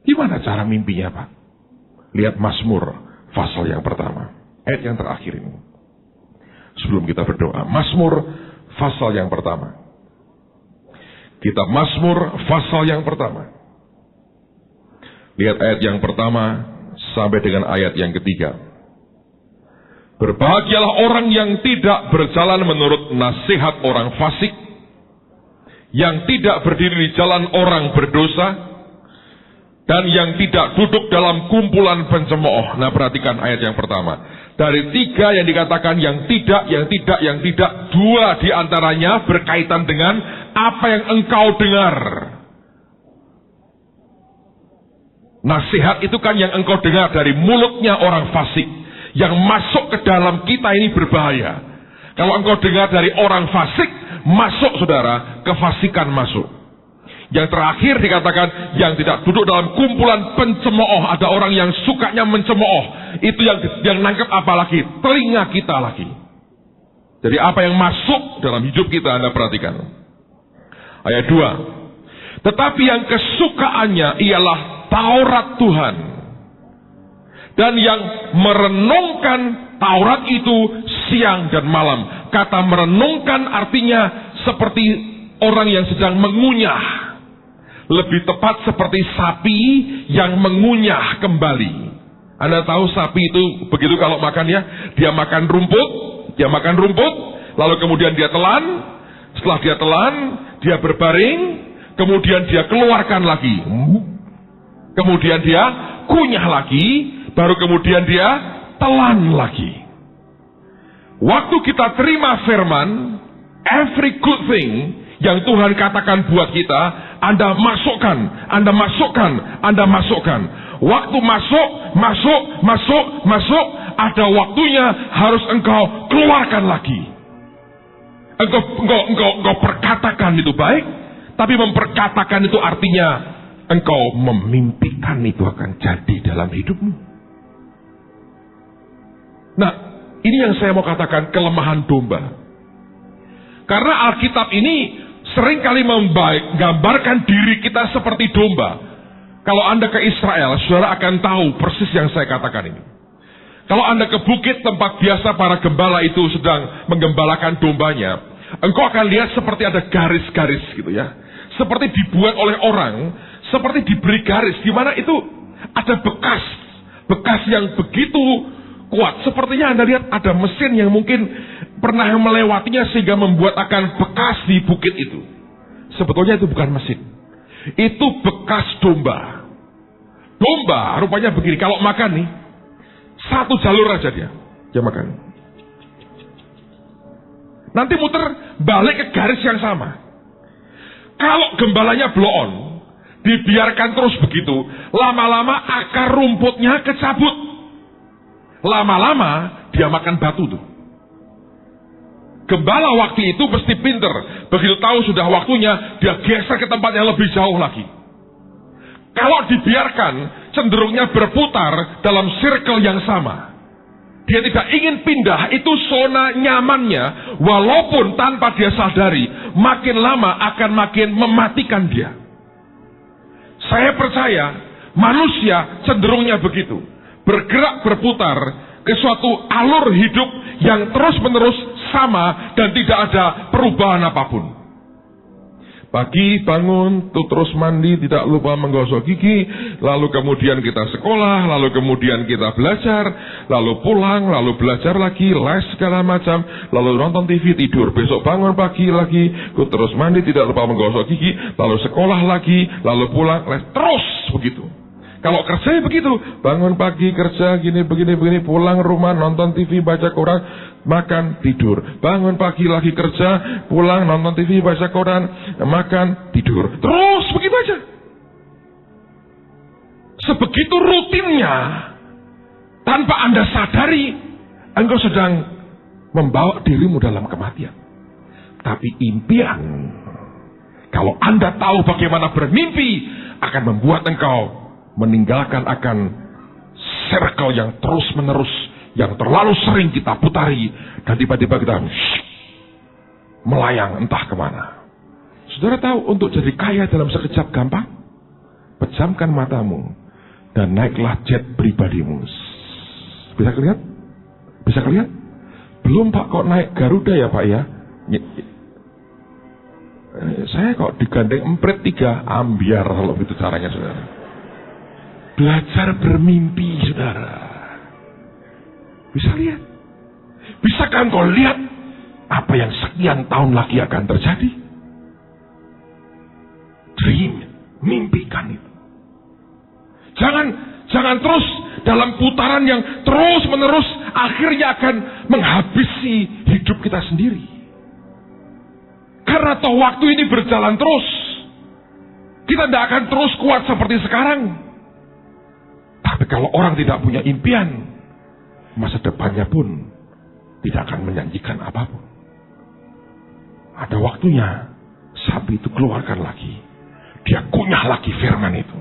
Gimana cara mimpinya, Pak? Lihat Mazmur pasal yang pertama. Ayat yang terakhir ini. Sebelum kita berdoa. Mazmur pasal yang pertama. Kitab Mazmur pasal yang pertama. Lihat ayat yang pertama sampai dengan ayat yang ketiga. Berbahagialah orang yang tidak berjalan menurut nasihat orang fasik, yang tidak berdiri di jalan orang berdosa, dan yang tidak duduk dalam kumpulan pencemooh. Nah, perhatikan ayat yang pertama. Dari 3 yang dikatakan yang tidak, 2 diantaranya berkaitan dengan apa yang engkau dengar. Nasihat itu kan yang engkau dengar dari mulutnya orang fasik. Yang masuk ke dalam kita ini berbahaya. Kalau engkau dengar dari orang fasik, masuk saudara, kefasikan masuk. Yang terakhir dikatakan, yang tidak duduk dalam kumpulan pencemooh. Ada orang yang sukanya mencemooh. Itu yang nangkep apa lagi? Telinga kita lagi. Jadi apa yang masuk dalam hidup kita, Anda perhatikan. Ayat 2. Tetapi yang kesukaannya ialah Taurat Tuhan. Dan yang merenungkan Taurat itu siang dan malam. Kata merenungkan artinya seperti orang yang sedang mengunyah. Lebih tepat seperti sapi yang mengunyah kembali. Anda tahu sapi itu begitu kalau makan ya. Dia makan rumput. Lalu kemudian dia telan. Setelah dia telan, dia berbaring. Kemudian dia keluarkan lagi. Kemudian dia kunyah lagi, baru kemudian dia telan lagi. Waktu kita terima firman, every good thing yang Tuhan katakan buat kita, Anda masukkan. Waktu masuk, ada waktunya harus engkau keluarkan lagi. Engkau perkatakan itu baik, tapi memperkatakan itu artinya engkau memimpikan itu akan jadi dalam hidupmu. Nah, ini yang saya mau katakan kelemahan domba. Karena Alkitab ini seringkali menggambarkan diri kita seperti domba. Kalau Anda ke Israel, saudara akan tahu persis yang saya katakan ini. Kalau Anda ke bukit tempat biasa para gembala itu sedang menggembalakan dombanya, engkau akan lihat seperti ada garis-garis gitu ya. Seperti dibuat oleh orang, seperti diberi garis, di mana itu ada bekas yang begitu kuat. Sepertinya Anda lihat ada mesin yang mungkin pernah melewatinya sehingga membuat akan bekas di bukit itu. Sebetulnya itu bukan mesin, itu bekas domba. Domba rupanya begini, kalau makan nih, satu jalur aja dia makan. Nanti muter balik ke garis yang sama. Kalau gembalanya blow on, dibiarkan terus begitu, lama-lama akar rumputnya kecabut. Lama-lama dia makan batu tuh. Gembala waktu itu mesti pinter. Begitu tahu sudah waktunya, dia geser ke tempat yang lebih jauh lagi. Kalau dibiarkan, cenderungnya berputar dalam circle yang sama. Dia tidak ingin pindah, itu zona nyamannya. Walaupun tanpa dia sadari, makin lama akan makin mematikan dia. Saya percaya, Manusia cenderungnya begitu. Bergerak berputar ke suatu alur hidup yang terus-menerus sama dan tidak ada perubahan apapun. Pagi bangun, terus mandi, tidak lupa menggosok gigi, lalu kemudian kita sekolah, lalu kemudian kita belajar, lalu pulang, lalu belajar lagi, les segala macam, lalu nonton TV, tidur, besok bangun pagi lagi, terus mandi, tidak lupa menggosok gigi, lalu sekolah lagi, lalu pulang, les, terus begitu. Kalau kerjanya begitu, bangun pagi kerja gini begini pulang rumah nonton TV baca koran makan tidur, bangun pagi lagi kerja pulang nonton TV baca koran makan tidur, terus begitu aja. Sebegitu rutinnya, tanpa Anda sadari, engkau sedang membawa dirimu dalam kematian. Tapi impian, kalau Anda tahu bagaimana bermimpi, akan membuat engkau meninggalkan akan circle yang terus menerus, yang terlalu sering kita putari, dan tiba-tiba kita melayang entah kemana. Saudara tahu, untuk jadi kaya dalam sekejap gampang? Pejamkan matamu dan naiklah jet pribadimu. Bisa kelihatan? Bisa kelihatan? Belum Pak, kok naik Garuda ya Pak ya? Saya kok digandeng emprit 3 ambiar kalau itu caranya saudara. Belajar bermimpi, saudara. Bisa lihat? Bisakah engkau lihat apa yang sekian tahun lagi akan terjadi? Dream, mimpikan itu. Jangan terus dalam putaran yang terus menerus akhirnya akan menghabisi hidup kita sendiri. Karena toh waktu ini berjalan terus. Kita tidak akan terus kuat seperti sekarang. Tapi kalau orang tidak punya impian, masa depannya pun tidak akan menjanjikan apapun. Ada waktunya sapi itu keluarkan lagi. Dia kunyah lagi firman itu.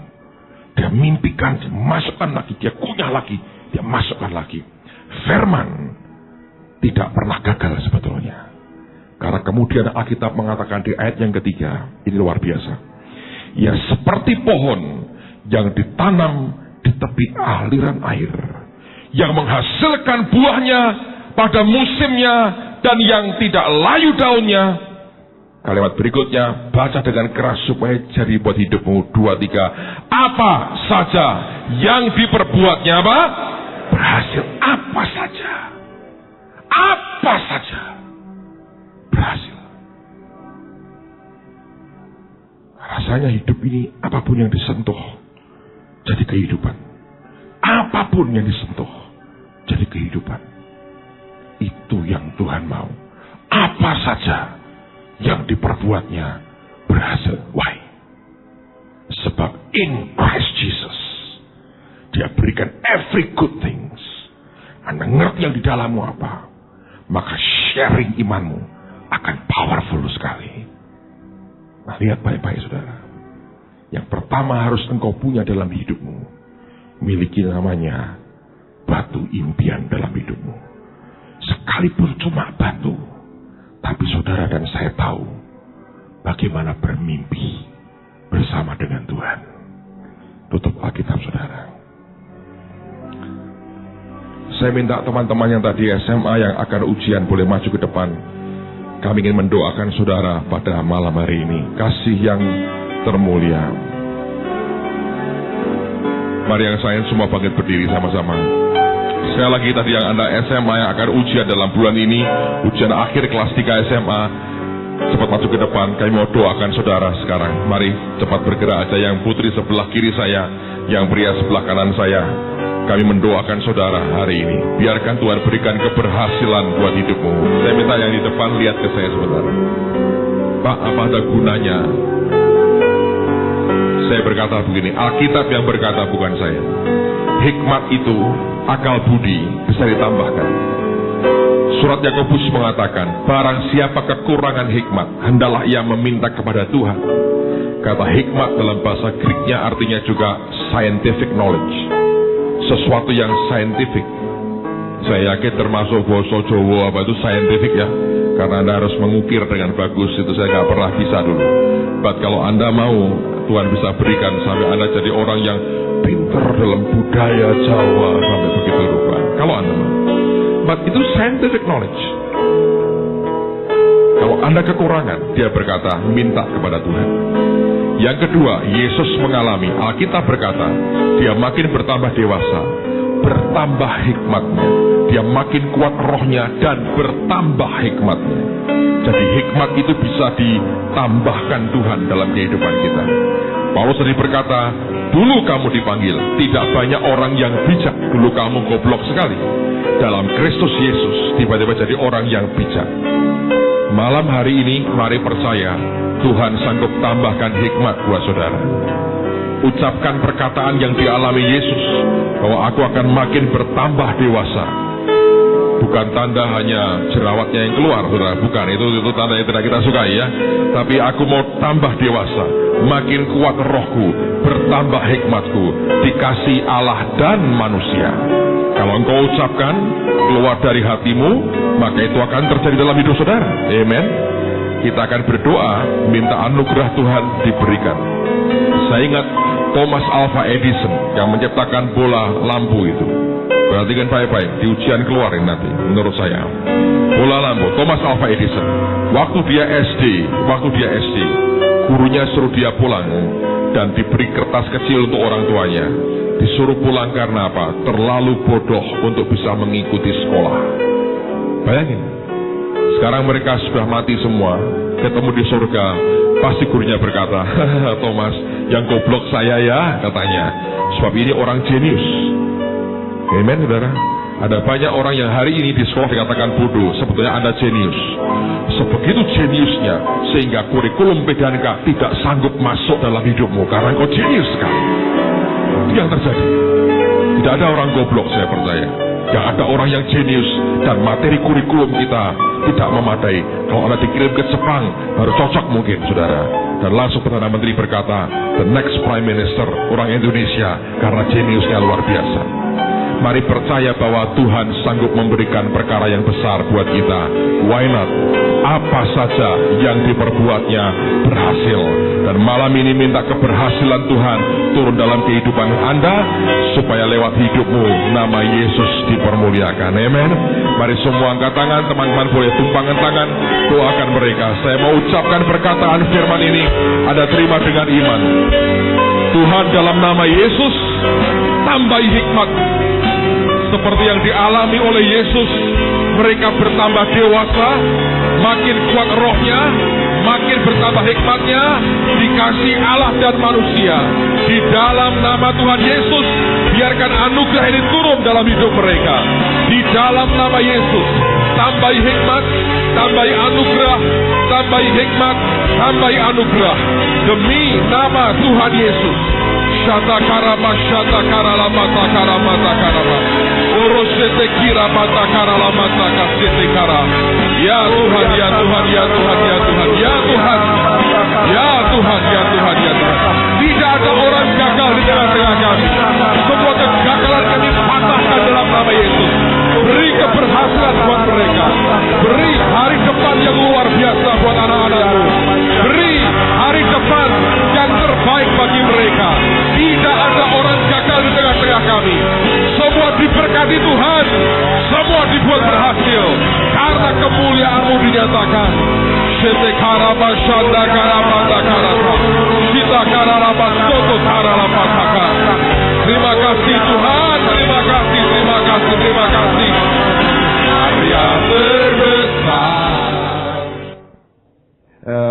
Dia mimpikan, dia masukkan lagi, dia kunyah lagi, dia masukkan lagi. Firman tidak pernah gagal sebetulnya. Karena kemudian Alkitab mengatakan di ayat yang ketiga, ini luar biasa. Ya seperti pohon yang ditanam di tepi aliran air, yang menghasilkan buahnya pada musimnya dan yang tidak layu daunnya. Kalimat berikutnya, baca dengan keras supaya jadi buat hidupmu. 2, 3. Apa saja yang diperbuatnya apa? Berhasil. Apa saja. Apa saja. Berhasil. Rasanya hidup ini apapun yang disentuh jadi kehidupan. Apapun yang disentuh jadi kehidupan. Itu yang Tuhan mau. Apa saja yang diperbuatnya berhasil. Why? Sebab in Christ Jesus Dia berikan every good things. Anda ngerti yang di dalammu apa, maka sharing imanmu akan powerful sekali. Nah, lihat baik-baik saudara. Yang pertama harus engkau punya dalam hidupmu, miliki namanya batu impian dalam hidupmu. Sekalipun cuma batu, tapi saudara dan saya tahu bagaimana bermimpi bersama dengan Tuhan. Tutup Alkitab saudara. Saya minta teman-teman yang tadi SMA yang akan ujian boleh maju ke depan. Kami ingin mendoakan saudara pada malam hari ini. Kasih yang termulia. Mari yang sayang semua bangkit berdiri sama-sama. Sekali lagi tadi yang Anda SMA yang akan ujian dalam bulan ini, ujian akhir kelas 3 SMA, cepat maju ke depan. Kami mau doakan saudara sekarang. Mari cepat bergerak aja, yang putri sebelah kiri saya, yang pria sebelah kanan saya. Kami mendoakan saudara hari ini. Biarkan Tuhan berikan keberhasilan buat hidupmu. Saya minta yang di depan lihat ke saya sebentar. Pak, apa ada gunanya? Saya berkata begini, Alkitab yang berkata bukan saya. Hikmat itu, akal budi bisa ditambahkan. Surat Yakobus mengatakan, barang siapa kekurangan hikmat, hendaklah ia meminta kepada Tuhan. Kata hikmat dalam bahasa Greeknya artinya juga scientific knowledge. Sesuatu yang scientific. Saya yakin termasuk bahasa Jawa apa itu scientific ya. Karena Anda harus mengukir dengan bagus. Itu saya gak pernah bisa dulu. But kalau Anda mau, Tuhan bisa berikan sampai Anda jadi orang yang pinter dalam budaya Jawa sampai begitu rupa. Kalau Anda mau, but itu scientific knowledge. Kalau Anda kekurangan, dia berkata, minta kepada Tuhan. Yang kedua, Yesus mengalami, Alkitab berkata, dia makin bertambah dewasa, bertambah hikmatnya, dia makin kuat rohnya dan bertambah hikmatnya. Jadi hikmat itu bisa ditambahkan Tuhan dalam kehidupan kita. Paulus tadi berkata, dulu kamu dipanggil, tidak banyak orang yang bijak, dulu kamu goblok sekali. Dalam Kristus Yesus, tiba-tiba jadi orang yang bijak. Malam hari ini, mari percaya, Tuhan sanggup tambahkan hikmat buat saudara. Ucapkan perkataan yang dialami Yesus, bahwa aku akan makin bertambah dewasa. Bukan tanda hanya jerawatnya yang keluar, saudara. Bukan, itu tanda yang tidak kita sukai ya. Tapi aku mau tambah dewasa, makin kuat rohku, bertambah hikmatku, dikasih Allah dan manusia. Kalau engkau ucapkan, keluar dari hatimu, maka itu akan terjadi dalam hidup saudara. Amen. Kita akan berdoa, minta anugerah Tuhan diberikan. Saya ingat Thomas Alva Edison yang menciptakan bola lampu itu. Perhatikan baik-baik, di ujian keluarin nanti, menurut saya. Bola lampu, Thomas Alva Edison. Waktu dia SD, gurunya suruh dia pulang dan diberi kertas kecil untuk orang tuanya. Disuruh pulang karena apa? Terlalu bodoh untuk bisa mengikuti sekolah. Bayangin, sekarang mereka sudah mati semua, ketemu di surga. Pasti gurunya berkata, Thomas, yang goblok saya ya, katanya. Sebab ini orang jenius. Amen, saudara. Ada banyak orang yang hari ini di sekolah dikatakan bodoh, sebetulnya Anda jenius. Sebegitu jeniusnya, sehingga kurikulum PDNK tidak sanggup masuk dalam hidupmu, karena engkau jenius sekali. Itu yang terjadi. Tidak ada orang goblok, saya percaya. Yang ada orang yang jenius, dan materi kurikulum kita tidak memadai. Kalau Anda dikirim ke Jepang, baru cocok mungkin, saudara. Dan langsung Perdana Menteri berkata, the next Prime Minister, orang Indonesia, karena jeniusnya luar biasa. Mari percaya bahwa Tuhan sanggup memberikan perkara yang besar buat kita. Why not? Apa saja yang diperbuatnya berhasil. Dan malam ini minta keberhasilan Tuhan turun dalam kehidupan Anda, supaya lewat hidupmu nama Yesus dipermuliakan. Amen. Mari semua angkat tangan, teman-teman boleh tumpangan tangan, doakan mereka. Saya mau ucapkan perkataan firman ini, Anda terima dengan iman. Tuhan, dalam nama Yesus, tambahi hikmat seperti yang dialami oleh Yesus. Mereka bertambah dewasa, makin kuat rohnya, makin bertambah hikmatnya, dikasih Allah dan manusia. Di dalam nama Tuhan Yesus, biarkan anugerah ini turun dalam hidup mereka. Di dalam nama Yesus, tambahi hikmat, tambahi anugerah, tambahi hikmat, tambahi anugerah. Demi nama Tuhan Yesus. Shata karama, shata karala mata karamata karama. Orosete kira mata karala mata kasete kara. Ya Tuhan, ya Tuhan, ya Tuhan, ya Tuhan, ya Tuhan, ya Tuhan, ya Tuhan, ya Tuhan. Tidak ada orang gagal di tengah-tengah kami. Semua kegagalan kami patahkan dalam nama Yesus. Beri keberhasilan buat mereka. Beri hari depan yang luar biasa buat anak-anakmu. Beri hari depan yang terbaik bagi mereka. Tidak ada orang gagal di tengah-tengah kami. Semua diberkati Tuhan. Semua dibuat berhasil. Karena kemuliaan-Mu dinyatakan. Shete karama shanda karama takarama. Shita karama soto karama takara. Terima kasih Tuhan. Terima kasih, terima kasih, terima kasih. Karya terbesar.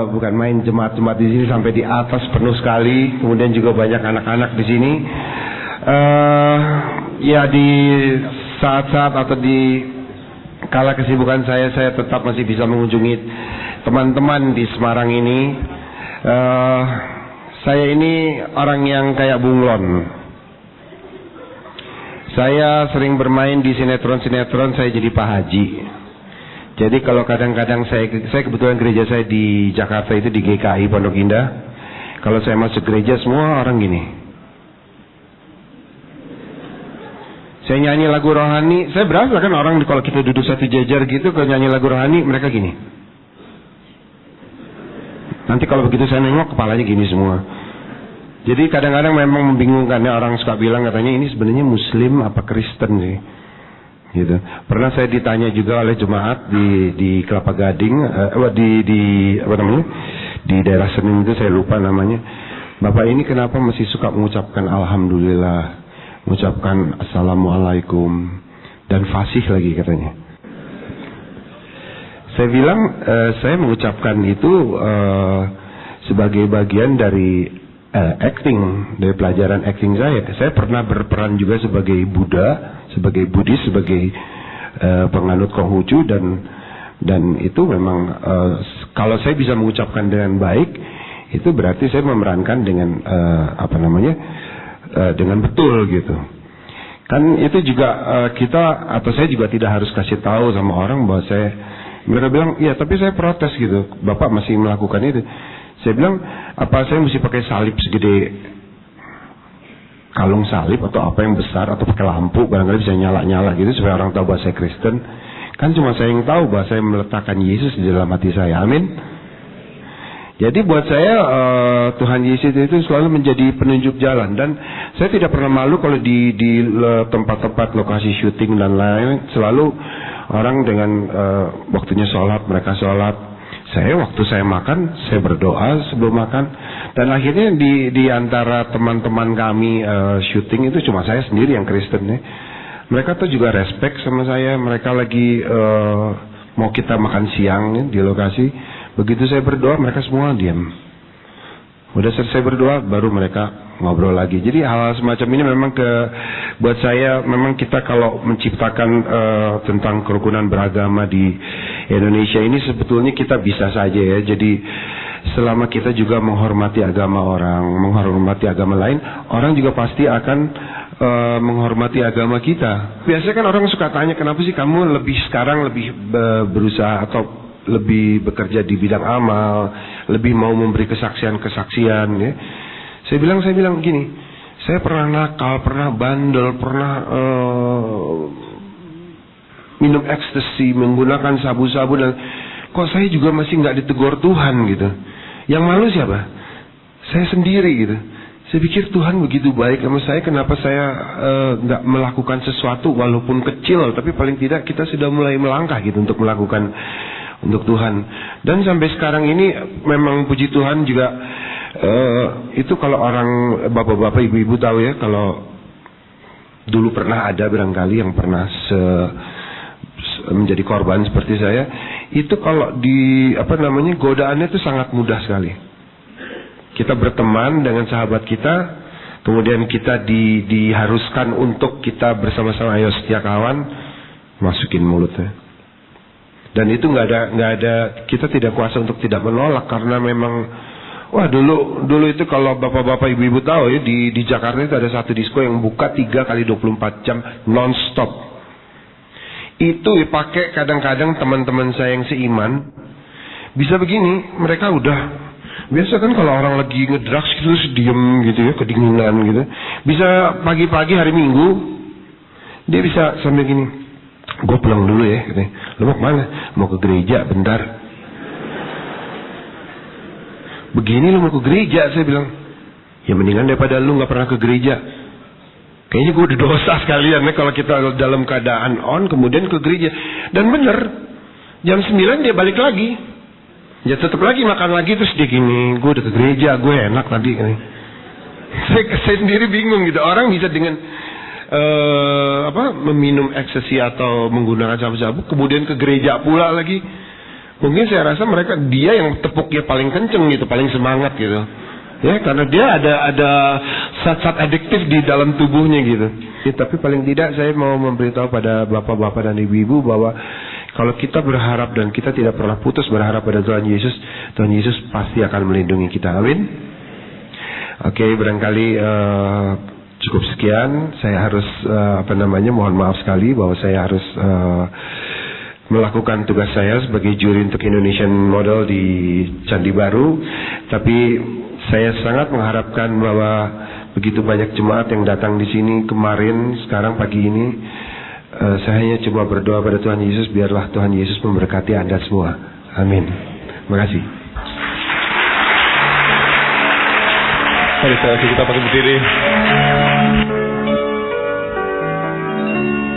Bukan main, jemaat-jemaat di sini sampai di atas penuh sekali. Kemudian juga banyak anak-anak di sini. Ya, di saat-saat atau di kala kesibukan saya tetap masih bisa mengunjungi teman-teman di Semarang ini. Saya ini orang yang kayak bunglon. Saya sering bermain di sinetron-sinetron, saya jadi Pak Haji. Jadi kalau kadang-kadang saya kebetulan gereja saya di Jakarta itu di GKI Pondok Indah. Kalau saya masuk gereja semua orang gini. Saya nyanyi lagu rohani, saya berasa kan orang kalau kita duduk satu jajar gitu, kalau nyanyi lagu rohani mereka gini. Nanti kalau begitu saya nengok kepalanya gini semua. Jadi kadang-kadang memang membingungkan ya, orang suka bilang katanya ini sebenarnya Muslim apa Kristen sih, gitu. Pernah saya ditanya juga oleh jemaat di Kelapa Gading, di apa namanya, di daerah Senin itu saya lupa namanya. Bapak ini kenapa masih suka mengucapkan alhamdulillah, mengucapkan assalamualaikum dan fasih lagi katanya. Saya bilang saya mengucapkan itu sebagai bagian dari acting, dari pelajaran acting saya. Saya pernah berperan juga sebagai Buddha, sebagai Buddhis, sebagai penganut Konghucu, dan itu memang kalau saya bisa mengucapkan dengan baik, itu berarti saya memerankan dengan dengan betul gitu. Kan itu juga kita atau saya juga tidak harus kasih tahu sama orang bahwa mereka bilang, iya tapi saya protes gitu, Bapak masih melakukan itu. Saya bilang, apa saya mesti pakai salib segede kalung salib atau apa yang besar, atau pakai lampu barangkali bisa nyala-nyala gitu supaya orang tahu bahwa saya Kristen. Kan cuma saya yang tahu bahwa saya meletakkan Yesus di dalam hati saya. Amin. Jadi buat saya Tuhan Yesus itu selalu menjadi penunjuk jalan, dan saya tidak pernah malu kalau di tempat-tempat lokasi syuting dan lain, selalu orang dengan waktunya sholat, mereka sholat. Waktu saya makan, saya berdoa sebelum makan. Dan akhirnya di antara teman-teman kami syuting itu cuma saya sendiri yang Kristen ya. Mereka tuh juga respect sama saya. Mereka lagi mau kita makan siang nih, di lokasi. Begitu saya berdoa, mereka semua diam. Udah selesai berdoa, baru mereka ngobrol lagi. Jadi hal-hal semacam ini memang buat saya, memang kita kalau menciptakan tentang kerukunan beragama di Indonesia ini sebetulnya kita bisa saja ya. Jadi selama kita juga menghormati agama orang, menghormati agama lain, orang juga pasti akan menghormati agama kita. Biasanya kan orang suka tanya, kenapa sih kamu sekarang lebih berusaha atau lebih bekerja di bidang amal, lebih mau memberi kesaksian ya. Saya bilang gini, saya pernah nakal, pernah bandel, pernah minum ekstasi, menggunakan sabu-sabu, dan kok saya juga masih nggak ditegur Tuhan gitu. Yang malu siapa? Saya sendiri gitu. Saya pikir Tuhan begitu baik sama saya, kenapa saya nggak melakukan sesuatu walaupun kecil, tapi paling tidak kita sudah mulai melangkah gitu untuk melakukan untuk Tuhan. Dan sampai sekarang ini memang puji Tuhan juga itu kalau orang bapak-bapak, ibu-ibu tahu ya, kalau dulu pernah ada barangkali yang pernah menjadi korban seperti saya, itu kalau godaannya itu sangat mudah sekali. Kita berteman dengan sahabat kita, kemudian kita diharuskan untuk kita bersama-sama, ayo setia kawan, masukin mulutnya. Dan itu nggak ada, kita tidak kuasa untuk tidak menolak, karena memang dulu itu kalau bapak-bapak ibu-ibu tahu ya, di Jakarta itu ada satu disco yang buka 3x24 jam non-stop. Itu dipakai kadang-kadang teman-teman saya yang seiman bisa begini, mereka udah biasa kan kalau orang lagi ngedrugs gitu diem gitu ya, kedinginan gitu. Bisa pagi-pagi hari Minggu dia bisa sambil gini, gue pulang dulu ya, gitu. Lu mau kemana? Mau ke gereja bentar. Begini lu mau ke gereja? Saya bilang, ya mendingan daripada lu gak pernah ke gereja. Kayaknya gue udah dosa sekalian ya kalau kita dalam keadaan kemudian ke gereja. Dan bener, jam 9 dia balik lagi. Ya tetap lagi makan lagi, terus dia gini, gue udah ke gereja, gue enak tadi. Saya sendiri bingung gitu, orang bisa dengan meminum ekstasi atau menggunakan sabu-sabu kemudian ke gereja pula lagi. Mungkin saya rasa dia yang tepuknya paling kenceng gitu, paling semangat gitu ya, karena dia ada zat-zat adiktif di dalam tubuhnya gitu ya. Tapi paling tidak saya mau memberitahu pada bapak-bapak dan ibu-ibu bahwa kalau kita berharap dan kita tidak pernah putus berharap pada Tuhan Yesus pasti akan melindungi kita. Amin. Oke, barangkali cukup sekian. Saya harus mohon maaf sekali bahwa saya harus melakukan tugas saya sebagai juri untuk Indonesian Model di Candi Baru. Tapi saya sangat mengharapkan bahwa begitu banyak jemaat yang datang di sini kemarin, sekarang pagi ini, saya hanya coba berdoa pada Tuhan Yesus, biarlah Tuhan Yesus memberkati Anda semua. Amin. Terima kasih. Mari kita pakai berdiri.